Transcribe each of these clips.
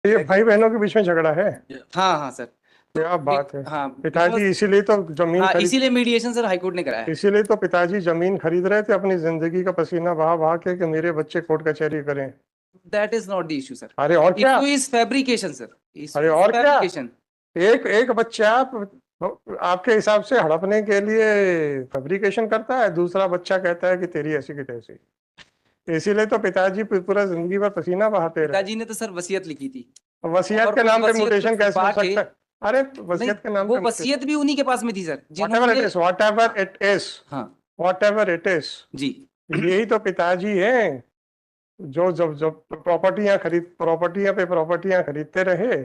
ये भाई बहनों के बीच में झगड़ा है? हाँ हाँ सर। क्या बात है। हाँ पिताजी इसीलिए तो जमीन हाँ, खरीद इसीलिए मीडिएशन सर हाईकोर्ट ने कराया है। इसीलिए तो पिताजी जमीन खरीद रहे थे अपनी जिंदगी का पसीना बहा बहा के कि मेरे बच्चे कोर्ट कचहरी करें। That is not the issue sir. अरे और क्या। Issue is fabrication sir. Issue अरे इज और क्या। फैब्रिकेशन। एक एक बच्चा आपके हिसाब से हड़पने के लिए फैब्रिकेशन करता है, दूसरा बच्चा कहता है कि तेरी ऐसी की तैसी। इसीलिए तो पिताजी पूरा जिंदगी भर पसीना बहाते रहे। पिताजी ने तो सर वसीयत लिखी थी वसीयत और के उस नाम पे वसीयत को म्यूटेशन कैसे हो छुपा के। सकता है? अरे नहीं, वसीयत के नाम वो पे वसीयत भी उन्हीं के पास में थी सर whatever it जिन्होंने। is, whatever it is, हाँ whatever it is, जी। यही तो पिताजी हैं जो जब जब प्रॉपर्टियां पे प्रॉपर्टियां खरीदते रहे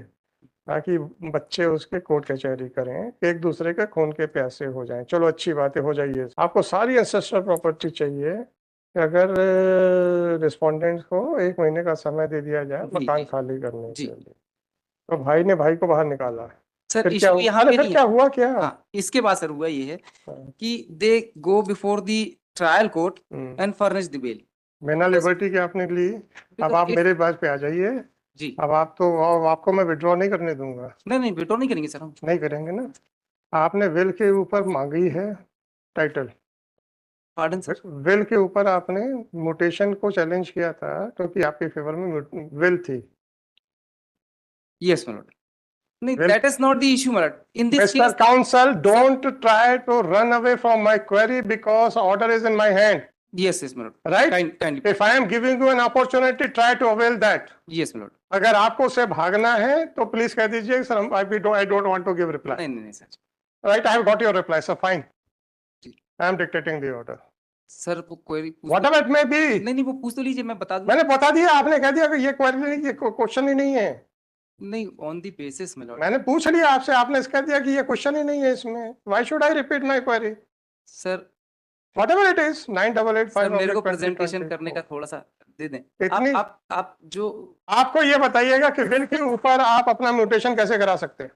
ताकि बच्चे उसके कोर्ट कचहरी करें, एक दूसरे के खून के प्यासे हो जाएं। चलो अच्छी बातें हो जाइए, आपको सारी एंसेस्ट्रल प्रॉपर्टी चाहिए। अगर रिस्पोंडेंट को 1 महीने का समय दे दिया जाए जी मकान जी खाली करने जी के लिए, तो भाई ने भाई को बाहर निकाला। सर, फिर क्या इशू हुआ? यहाँ अरे पे फिर नहीं क्या है। हुआ क्या? हाँ, इसके बाद सर हुआ ये है हाँ, कि they go before the trial court hmm. And furnish the bail. बिना लिबर्टी के आपने ली। अब बिकॉज आप इट्स। मेरे पास पे आ जाइए। जी। अब आपको मैं विड्रॉ नहीं करने दूंगा। नहीं नहीं, वेटो नहीं करेंगे सर हम। नहीं करेंगे ना। आपने विल के ऊपर मांगी है टाइटल। Pardon sir. विल के ऊपर आपने म्यूटेशन को चैलेंज किया था क्योंकि आपके फेवर में विल थी। Yes my. नहीं, will. That is not the issue my lord in this mister case. Counsel, sir. Don't try to run away from my query because order is in my hand. Yes yes my lord. Right. Kindly. If I am giving you an opportunity, try to avail that. Yes my lord. अगर आपको उससे भागना है तो please कह दीजिए sir, I don't want to give reply. नहीं नहीं नहीं sir. Right, I have got your reply sir, fine. जी। I am dictating the order. Sir वो क्वेरी पूछ तो। Whatever it may be. नहीं नहीं, वो पूछ तो लीजिए, मैं बता दूं। मैंने बता दिया, आपने कह दिया कि ये क्वेरी नहीं, ये क्वेश्चन ही नहीं है। नहीं, on the basis my Lord. मैंने पूछ लिया आपसे, आपने कह दिया कि ये क्वेश्चन ही नहीं है इसमें। Why should I repeat my query? Sir. Whatever it is, 9885 sir मेरे को ऑब्लिक प्रेजेंटेशन करने 2024। का थोड़ा सा दे दें। इतनी। आप जो। आपको ये बताइएगा कि बिल के ऊपर आप अपना म्यूटेशन कैसे करा सकते हैं?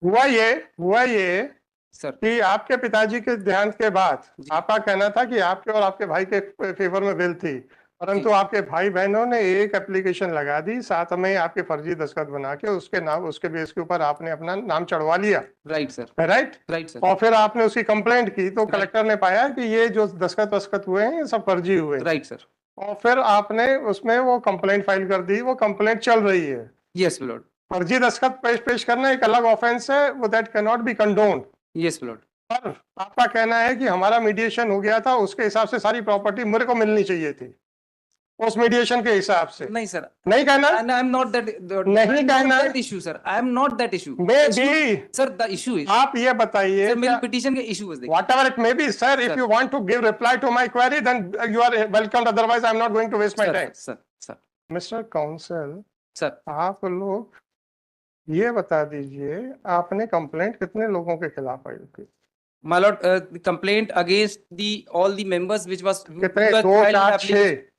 हुआ ये सर। कि आपके पिताजी के देहांत के बाद जी आपका कहना था कि आपके और आपके भाई के फेवर में बिल थी, जी। परंतु आपके भाई बहनों ने एक एप्लीकेशन लगा दी, साथ में आपके फर्जी दस्तखत बना के उसके नाम, उसके बेस के ऊपर आपने अपना नाम चढ़वा लिया। Right sir. Right. Right sir. और फिर आपने उसकी कंप्लेंट की तो राइट। कलेक्टर ने पाया कि ये जो दस्तखत वस्खत हुए हैं ये सब फर्जी हुए हैं। Right sir. और फिर आपने उसमें वो कंप्लेंट फाइल कर दी, वो कंप्लेंट चल रही है। Yes lord. फर्जी दस्तखत पेश करना एक अलग ऑफेंस है, वो that cannot be condoned. Yes lord. पर आपका कहना है कि हमारा मीडिएशन हो गया था, उसके हिसाब से सारी प्रॉपर्टी मेरे को मिलनी चाहिए थी, उस मीडिएशन के हिसाब से। नहीं सर। नहीं कहना। And I'm not that. नहीं कहना That issue, sir. I am not that issue. May The issue- be. Sir, the issue is. आप ये बताइए सर मेरी पिटीशन के इशू देखिए। whatever it may be, sir, if Sir. you want to give reply to my query, then you are welcome. Otherwise, I'm not going to waste my sir time. Sir sir Mr. Counsel, sir. आप लोग ये बता दीजिए आपने complaint कितने लोगों के खिलाफ फाइल की? My lord, complaint against all the members which was. कितने?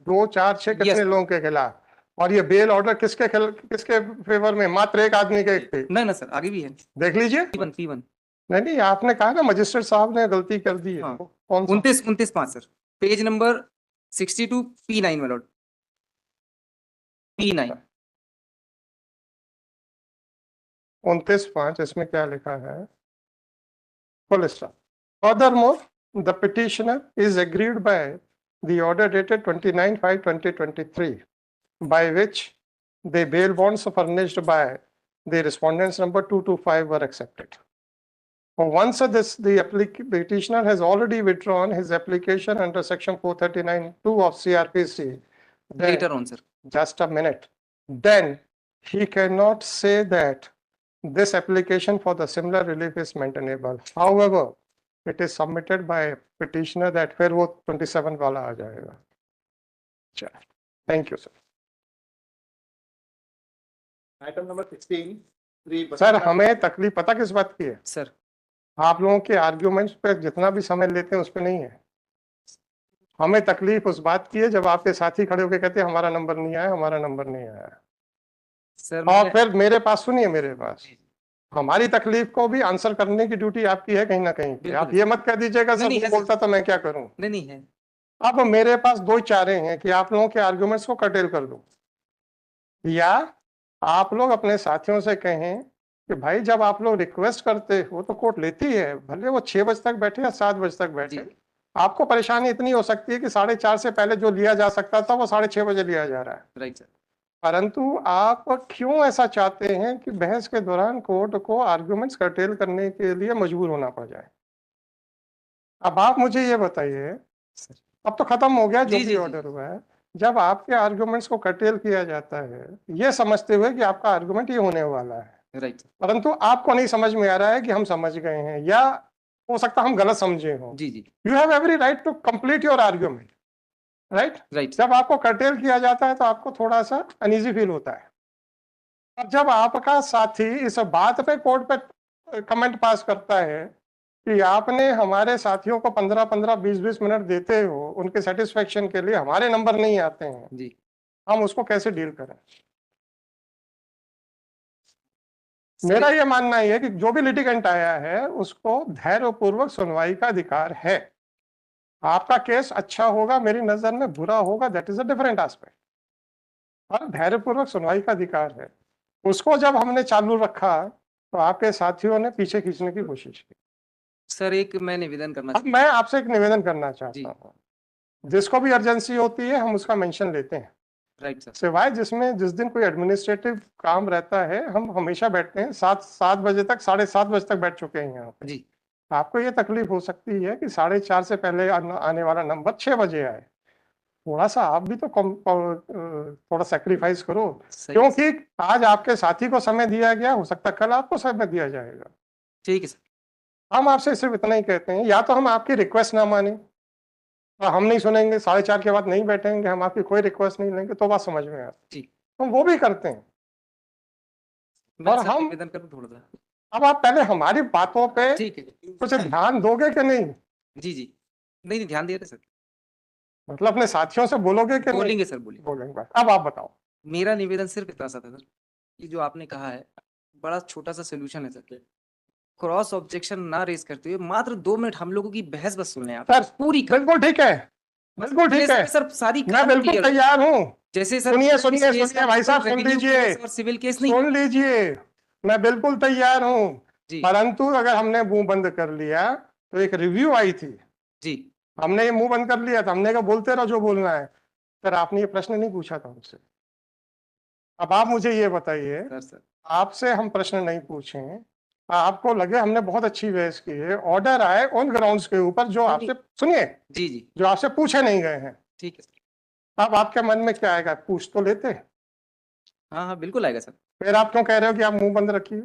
2 4 6 कितने लोगों के खिलाफ? और ये बेल ऑर्डर किसके फेवर में? मात्र एक आदमी के थे। नहीं ना सर, आगे भी है। देख लीजिए। P1 नहीं नहीं, आपने कहा ना मजिस्ट्रेट साहब ने गलती कर दी है। हाँ। कौन सा? 29 5 sir. Page number 62 P9 my lord। P9। 29 5 इसमें क्या लिखा है? Full stop. Furthermore, the petitioner is aggrieved by the order dated 29/5/2023, by which the bail bonds furnished by the respondents number 225 were accepted. Once the petitioner has already withdrawn his application under section 439(2) of CRPC. Later on, sir. Just a minute. Then he cannot say that this application for the similar relief is maintainable. However, it is submitted by petitioner that फिर वो 27 वाला आ जाएगा। चलो, thank you sir. Item number 16। Sir हमें तकलीफ पता किस बात की है? सर आप लोगों के आर्ग्यूमेंट्स पे जितना भी समय लेते हैं उस पर नहीं है। हमें तकलीफ उस बात की है जब आपके साथी खड़े होकर कहते हैं हमारा नंबर नहीं आया, हमारा नंबर नहीं आया। सर और फिर मेरे पास सुनिए, मेरे पास हमारी तकलीफ को भी आंसर करने की ड्यूटी आपकी है कहीं ना कहीं। आप ये मत कह दीजिएगा सर नहीं बोलता तो मैं क्या करूं। नहीं है। अब मेरे पास दो चारे हैं कि आप लोगों के आर्गुमेंट्स को कर्टेल कर दूं, या आप लोग अपने साथियों से कहें कि भाई जब आप लोग रिक्वेस्ट करते हो तो कोर्ट लेती है, भले वो 6 बजे तक बैठे या 7 बजे तक बैठे। जी। आपको परेशानी इतनी हो सकती है कि 4:30 से पहले जो लिया जा सकता था वो 6:30 बजे लिया जा रहा है। Right sir. परंतु आप क्यों ऐसा चाहते हैं कि बहस के दौरान कोर्ट को आर्गुमेंट्स कर्टेल करने के लिए मजबूर होना पड़ जाए? अब आप मुझे ये बताइए, सर। अब तो खत्म हो गया जो जी, भी जी, ऑर्डर हुआ है। जब आपके आर्गुमेंट्स को कर्टेल किया जाता है ये समझते हुए कि आपका आर्गुमेंट ये होने वाला है, राइट सर। परंतु आपको नहीं समझ में आ रहा है कि हम समझ गए हैं या हो सकता है हम गलत समझे हों। जी, जी। You have every right to complete your argument, right? Right. जब आपको कर्टेल किया जाता है तो आपको थोड़ा सा अनईजी फील होता है। और जब आपका साथी इस बात पे कोर्ट पे कमेंट पास करता है कि आपने हमारे साथियों को 15-15, 20-20 मिनट देते हो उनके सेटिस्फेक्शन के लिए, हमारे नंबर नहीं आते हैं, जी। हम उसको कैसे डील करें? सर, मेरा ये मानना है कि जो भी लिटिगेंट आया है उसको धैर्यपूर्वक सुनवाई का अधिकार है। आपका केस अच्छा होगा, मेरी नजर में बुरा होगा, that is a different aspect, और धैर्यपूर्वक सुनवाई का अधिकार है। उसको जब हमने चालू रखा तो आपके साथियों ने पीछे खींचने की कोशिश की। सर एक मैं निवेदन करना अब मैं आपसे एक निवेदन करना जी। चाहता हूँ, जिसको भी अर्जेंसी होती है हम उसका मेंशन लेते हैं, राइट सर। सिवाय जिस दिन कोई एडमिनिस्ट्रेटिव काम रहता है हम हमेशा बैठते हैं। 7 बजे तक, 7:30 बजे तक बैठ चुके हैं यहाँ पे। जी। आपको ये तकलीफ हो सकती है कि 4:30 से पहले आने वाला नंबर 6 बजे आए। थोड़ा सा आप भी तो थोड़ा सेक्रीफाइस करो, सही। क्योंकि आज आपके साथी को समय दिया गया, हो सकता है कल आपको समय दिया जाएगा। ठीक है सर। हम आपसे सिर्फ इतना ही कहते हैं, या तो हम आपकी रिक्वेस्ट ना माने और हम नहीं सुनेंगे, 4:30 के बाद नहीं बैठेंगे, हम आपकी कोई रिक्वेस्ट नहीं लेंगे, तो बात समझ में आती जी। है। हम वो भी करते हैं। मैं और सर हम, निवेदन करूँ थोड़ा सा? अब आप पहले हमारी बातों पे ठीक है। कुछ ध्यान दोगे कि नहीं? जी, जी। नहीं, नहीं ध्यान दे रहे सर। मतलब अपने साथियों से बोलोगे कि नहीं? बोलेंगे सर, बोलेंगे। बोलेंगे। बस अब आप बताओ। मेरा निवेदन सिर्फ इतना सा था सर, कि जो आपने कहा है बड़ा छोटा सा सोल्यूशन है सर। क्रॉस ऑब्जेक्शन ना रेज करते हुए मात्र 2 मिनट हम लोगों की बहस बस सुन लें आप। सर पूरी बिल्कुल ठीक है, बिल्कुल ठीक है, सर सारी मैं बिल्कुल clear हो। तैयार हूँ। जैसे सर सुनिए केस सुनिए का सुनिए भाई साहब, सुन revenue लीजिए, केस और सिविल केस नहीं। सुन लीजिए, मैं बिल्कुल तैयार हूँ। जी। परंतु अगर हमने मुंह बंद कर लिया तो एक रिव्यू आई थी, जी। हमने ये मुंह बंद कर लिया था, हमने कहा बोलते रहो जो बोलना है। सर आपने ये प्रश्न नहीं पूछा था हमसे। अब आप मुझे ये बताइए, सर आपसे हम प्रश्न नहीं पूछे, आपको लगे हमने बहुत अच्छी बहस की है, ऑर्डर आए उन ग्राउंड्स के ऊपर जो नहीं, आपसे, सुनिए, जी, जी। जो आपसे पूछे नहीं गए हैं, ठीक है सर। अब आपके मन में क्या आएगा? पूछ तो लेते। हाँ, हाँ बिल्कुल आएगा सर। फिर आप क्यों कह रहे हो कि आप मुंह बंद रखिए?